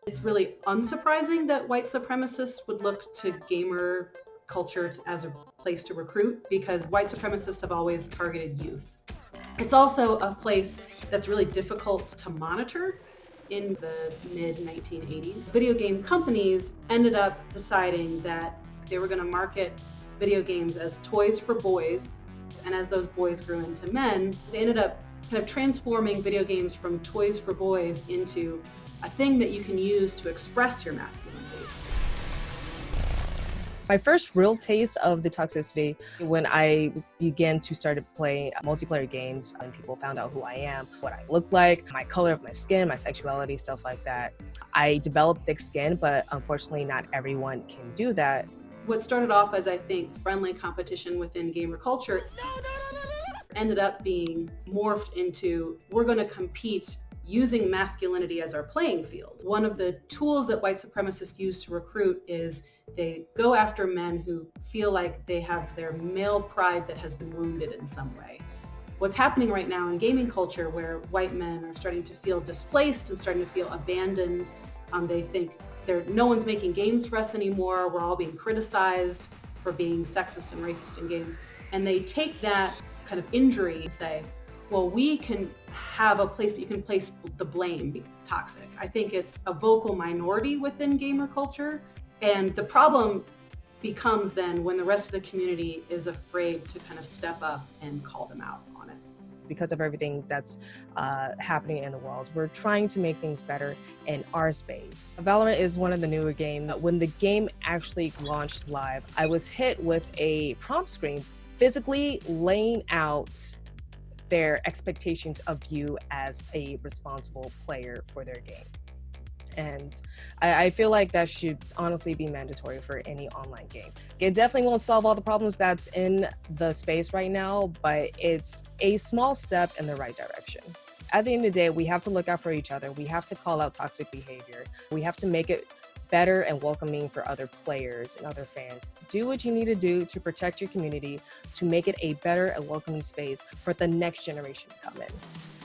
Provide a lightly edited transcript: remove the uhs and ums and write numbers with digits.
It's really unsurprising that white supremacists would look to gamer culture as a place to recruit because white supremacists have always targeted youth. It's also a place that's really difficult to monitor. In the mid 1980s, video game companies ended up deciding that they were going to market video games as toys for boys. And as those boys grew into men, they ended up kind of transforming video games from toys for boys into a thing that you can use to express your masculinity. My first real taste of the toxicity when I began to start playing multiplayer games and people found out who I am, what I look like, my color of my skin, my sexuality, stuff like that. I developed thick skin, but unfortunately not everyone can do that. What started off as, I think, friendly competition within gamer culture ended up being morphed into, we're going to compete using masculinity as our playing field. One of the tools that white supremacists use to recruit is they go after men who feel like they have their male pride that has been wounded in some way. What's happening right now in gaming culture, where white men are starting to feel displaced and starting to feel abandoned, they think no one's making games for us anymore, we're all being criticized for being sexist and racist in games, and they take that kind of injury and say, well, we can have a place that you can place the blame. Toxic. I think it's a vocal minority within gamer culture, and the problem becomes then when the rest of the community is afraid to kind of step up and call them out on it. Because of everything that's happening in the world, we're trying to make things better in our space. Valorant is one of the newer games. When the game actually launched live, I was hit with a prompt screen physically laying out their expectations of you as a responsible player for their game. And I feel like that should honestly be mandatory for any online game. It definitely won't solve all the problems that's in the space right now, but it's a small step in the right direction. At the end of the day, we have to look out for each other. We have to call out toxic behavior. We have to make it better and welcoming for other players and other fans. Do what you need to do to protect your community, to make it a better and welcoming space for the next generation to come in.